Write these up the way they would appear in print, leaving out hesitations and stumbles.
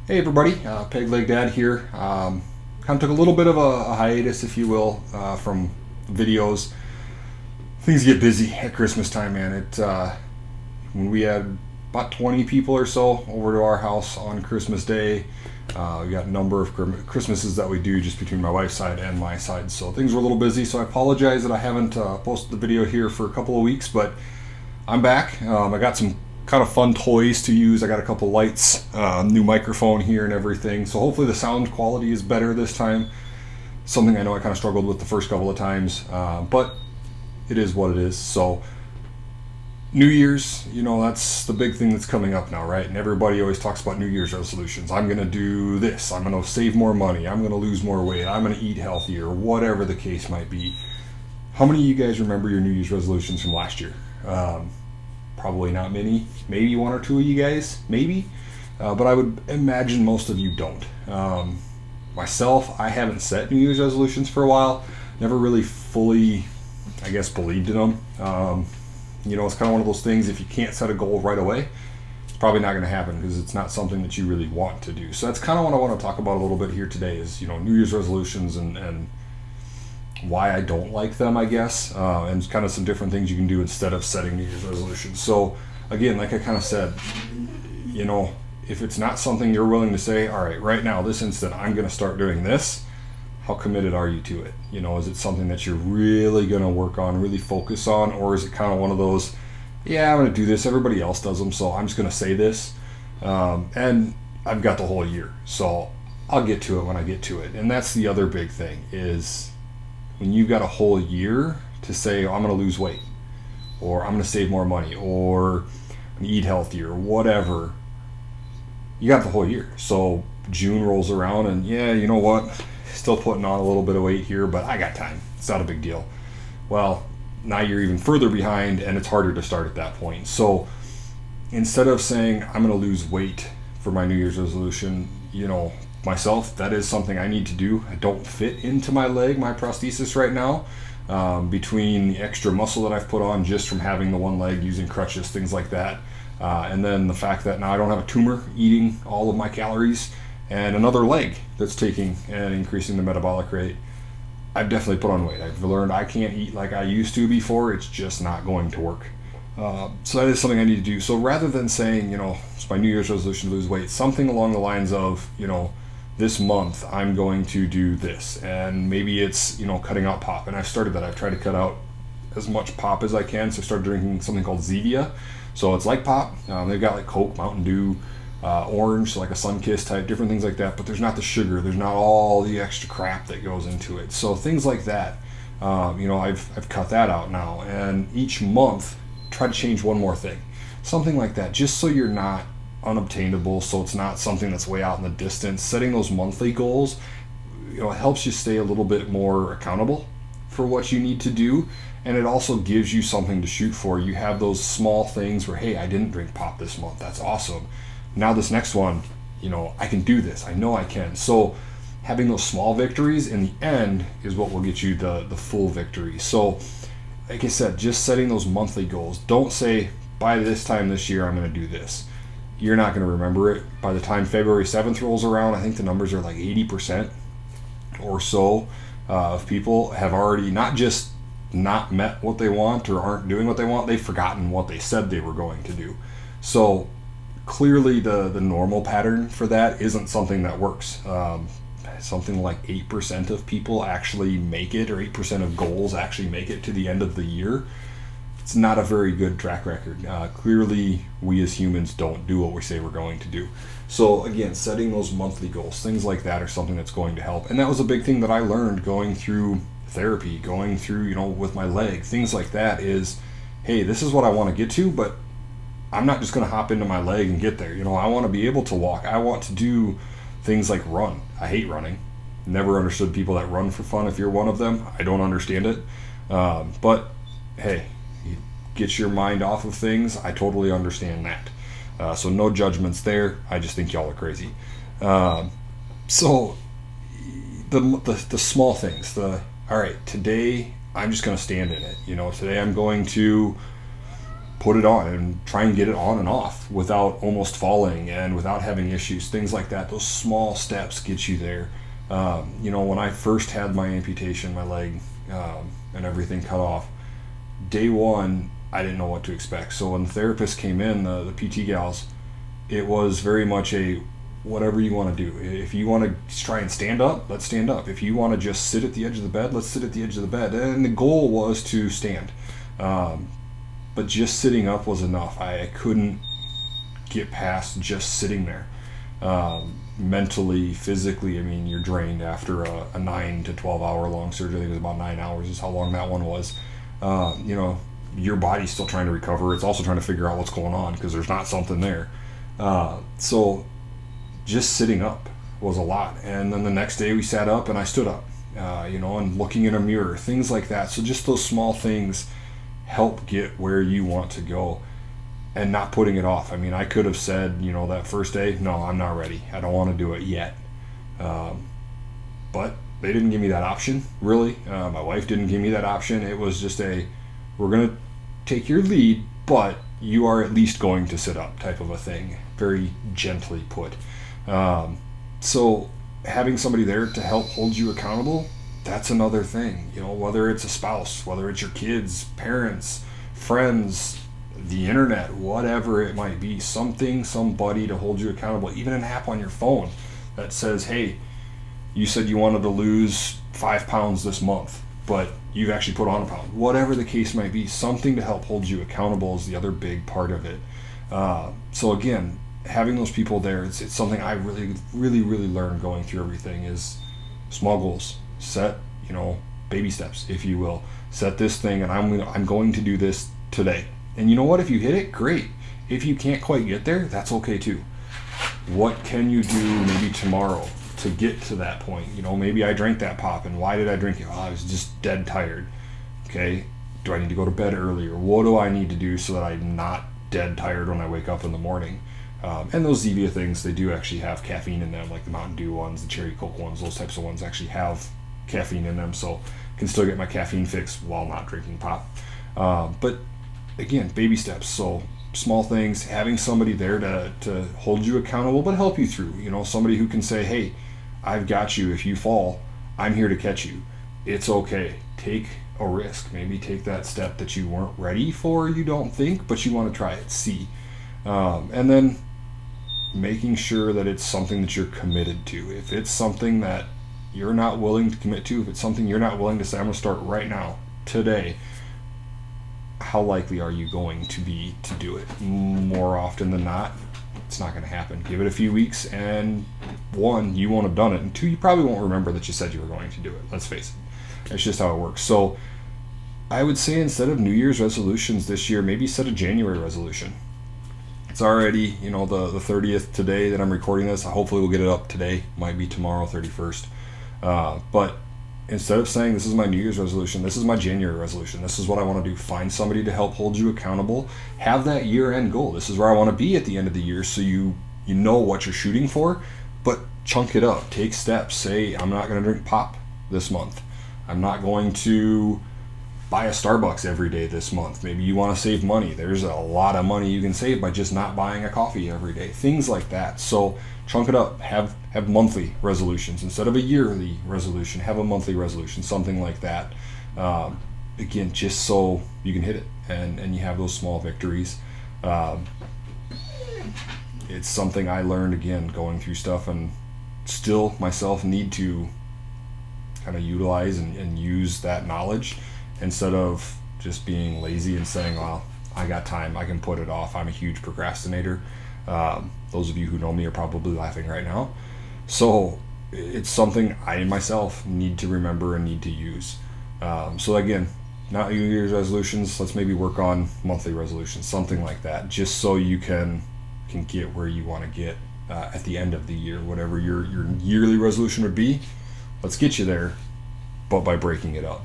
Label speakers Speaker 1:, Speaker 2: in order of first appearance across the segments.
Speaker 1: Hey everybody, Peg Leg Dad here. Kind of took a little bit of a hiatus, if you will, from videos. Things get busy at Christmas time, man. When we had about 20 people or so over to our house on Christmas Day, we got a number of Christmases that we do just between my wife's side and my side. So things were a little busy. So I apologize that I haven't posted the video here for a couple of weeks, but I'm back. I got some kind of fun toys to use. I got a couple lights, new microphone here and everything. So hopefully the sound quality is better this time. Something I know I kind of struggled with the first couple of times, but it is what it is. So New Year's, that's the big thing that's coming up now, right? And everybody always talks about New Year's resolutions. I'm going to do this. I'm going to save more money. I'm going to lose more weight. I'm going to eat healthier, whatever the case might be. How many of you guys remember your New Year's resolutions from last year? Probably not many, maybe one or two of you guys, maybe, but I would imagine most of you don't. Myself, I haven't set New Year's resolutions for a while, never really fully, I guess, believed in them. It's kind of one of those things, if you can't set a goal right away, it's probably not going to happen because it's not something that you really want to do. So that's kind of what I want to talk about a little bit here today is, New Year's resolutions and why I don't like them, I guess, and kind of some different things you can do instead of setting New Year's resolutions. So again, like I kind of said, if it's not something you're willing to say, all right, right now, this instant, I'm going to start doing this, how committed are you to it? Is it something that you're really going to work on, really focus on, or is it kind of one of those, yeah, I'm going to do this, everybody else does them, so I'm just going to say this, and I've got the whole year, so I'll get to it when I get to it. And that's the other big thing is, when you've got a whole year to say, oh, I'm going to lose weight, or I'm going to save more money, or eat healthier, whatever, you got the whole year. So June rolls around and yeah, you know what? Still putting on a little bit of weight here, but I got time. It's not a big deal. Well, now you're even further behind and it's harder to start at that point. So instead of saying, I'm going to lose weight for my New Year's resolution, myself, that is something I need to do. I don't fit into my prosthesis right now, between the extra muscle that I've put on just from having the one leg, using crutches, things like that, and then the fact that now I don't have a tumor eating all of my calories, and another leg that's taking and increasing the metabolic rate. I've definitely put on weight. I've learned I can't eat like I used to before. It's just not going to work. So that is something I need to do. So rather than saying, it's my New Year's resolution to lose weight, something along the lines of, this month I'm going to do this, and maybe it's cutting out pop. And I've started that. I've tried to cut out as much pop as I can. So I started drinking something called Zevia. So it's like pop. They've got like Coke, Mountain Dew, orange, so like a Sunkist type, different things like that. But there's not the sugar. There's not all the extra crap that goes into it. So things like that. I've cut that out now, and each month try to change one more thing, something like that, just so you're not unobtainable, so it's not something that's way out in the distance. Setting those monthly goals, it helps you stay a little bit more accountable for what you need to do, and it also gives you something to shoot for. You have those small things where, hey, I didn't drink pop this month, that's awesome. Now this next one, I can do this, I know I can. So having those small victories in the end is what will get you the full victory. So like I said, just setting those monthly goals. Don't say, by this time this year I'm going to do this. You're not going to remember it. By the time February 7th rolls around, I think the numbers are like 80% or so of people have already not just not met what they want or aren't doing what they want, they've forgotten what they said they were going to do. So clearly the normal pattern for that isn't something that works. Something like 8% of people actually make it, or 8% of goals actually make it to the end of the year. It's not a very good track record. Clearly, we as humans don't do what we say we're going to do. So again, setting those monthly goals, things like that are something that's going to help. And that was a big thing that I learned going through therapy, going through, with my leg, things like that is, hey, this is what I want to get to, but I'm not just going to hop into my leg and get there. I want to be able to walk. I want to do things like run. I hate running. Never understood people that run for fun. If you're one of them, I don't understand it. But hey, get your mind off of things. I totally understand that. So no judgments there. I just think y'all are crazy. So the small things. All right, today I'm just going to stand in it. Today I'm going to put it on and try and get it on and off without almost falling and without having issues, things like that. Those small steps get you there. When I first had my amputation, my leg and everything cut off, day one, I didn't know what to expect. So when the therapist came in, the PT gals, it was very much a whatever you want to do. If you want to try and stand up, let's stand up. If you want to just sit at the edge of the bed, let's sit at the edge of the bed. And the goal was to stand. But just sitting up was enough. I couldn't get past just sitting there. Mentally, physically, I mean, you're drained after a 9 to 12 hour long surgery. I think it was about 9 hours is how long that one was. Your body's still trying to recover. It's also trying to figure out what's going on because there's not something there. So just sitting up was a lot. And then the next day we sat up and I stood up, and looking in a mirror, things like that. So just those small things help get where you want to go and not putting it off. I mean, I could have said, that first day, no, I'm not ready. I don't want to do it yet. But they didn't give me that option, really. My wife didn't give me that option. It was just we're going to take your lead, but you are at least going to sit up type of a thing. Very gently put. So having somebody there to help hold you accountable, that's another thing. Whether it's a spouse, whether it's your kids, parents, friends, the internet, whatever it might be, somebody to hold you accountable, even an app on your phone that says, hey, you said you wanted to lose 5 pounds this month, but you've actually put on a pound. Whatever the case might be, something to help hold you accountable is the other big part of it. So again, having those people there, it's something I really, really, really learned going through everything is small goals. Set, baby steps, if you will. Set this thing, and I'm going to do this today. And you know what? If you hit it, great. If you can't quite get there, that's okay too. What can you do maybe tomorrow to get to that point? Maybe I drank that pop, and why did I drink it? Well, I was just dead tired. Okay, do I need to go to bed earlier? What do I need to do so that I'm not dead tired when I wake up in the morning? And those Zevia things, they do actually have caffeine in them, like the Mountain Dew ones, the Cherry Coke ones, those types of ones actually have caffeine in them, so I can still get my caffeine fix while not drinking pop. But again, baby steps. So small things, having somebody there to hold you accountable but help you through. Somebody who can say, hey, I've got you. If you fall, I'm here to catch you. It's okay. Take a risk. Maybe take that step that you weren't ready for, you don't think, but you want to try it, see. And then making sure that it's something that you're committed to. If it's something that you're not willing to commit to, if it's something you're not willing to say, I'm going to start right now, today, how likely are you going to be to do it? More often than not, it's not going to happen. Give it a few weeks, and 1, you won't have done it, and 2, you probably won't remember that you said you were going to do it. Let's face it. That's just how it works. So I would say instead of New Year's resolutions this year, maybe set a January resolution. It's already, the 30th today that I'm recording this. Hopefully we'll get it up today. Might be tomorrow, 31st. But instead of saying this is my New Year's resolution, this is my January resolution. This is what I want to do. Find somebody to help hold you accountable. Have that year-end goal. This is where I want to be at the end of the year, so you know what you're shooting for, but chunk it up. Take steps. Say, I'm not going to drink pop this month. I'm not going to buy a Starbucks every day this month. Maybe you want to save money. There's a lot of money you can save by just not buying a coffee every day. Things like that. So chunk it up. Have monthly resolutions. Instead of a yearly resolution, have a monthly resolution, something like that. Again, just so you can hit it and you have those small victories. It's something I learned, again, going through stuff, and still myself need to kind of utilize and use that knowledge, instead of just being lazy and saying, well, I got time, I can put it off. I'm a huge procrastinator. Those of you who know me are probably laughing right now. So it's something I myself need to remember and need to use. So again, not New Year's resolutions. Let's maybe work on monthly resolutions, something like that, just so you can get where you want to get at the end of the year. Whatever your yearly resolution would be, let's get you there, but by breaking it up.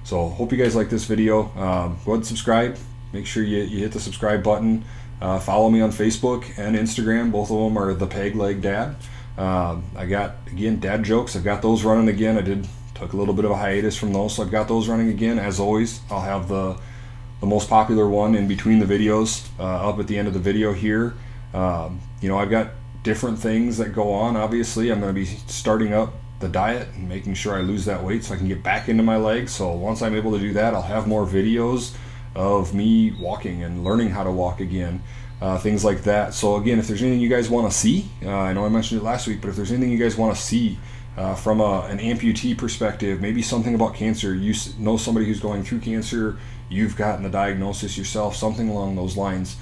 Speaker 1: So hope you guys like this video. Go ahead and subscribe. Make sure you hit the subscribe button. Follow me on Facebook and Instagram. Both of them are The Peg Leg Dad. I got, again, dad jokes. I've got those running again. Took a little bit of a hiatus from those, so I've got those running again. As always, I'll have the the most popular one in between the videos, up at the end of the video here. I've got different things that go on. Obviously, I'm going to be starting up the diet and making sure I lose that weight so I can get back into my legs. So once I'm able to do that, I'll have more videos of me walking and learning how to walk again, things like that. So again, if there's anything you guys want to see, I know I mentioned it last week, but if there's anything you guys want to see from an amputee perspective, maybe something about cancer, you know somebody who's going through cancer, you've gotten the diagnosis yourself, something along those lines,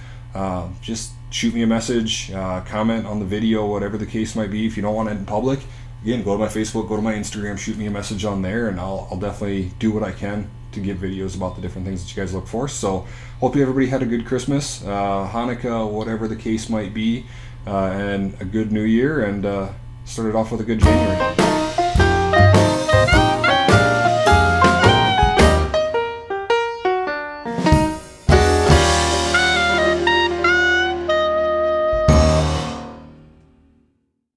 Speaker 1: just shoot me a message, comment on the video, whatever the case might be. If you don't want it in public, again, go to my Facebook, go to my Instagram, shoot me a message on there, and I'll definitely do what I can to get videos about the different things that you guys look for. So hope everybody had a good Christmas, Hanukkah, whatever the case might be, and a good New Year, and started off with a good January.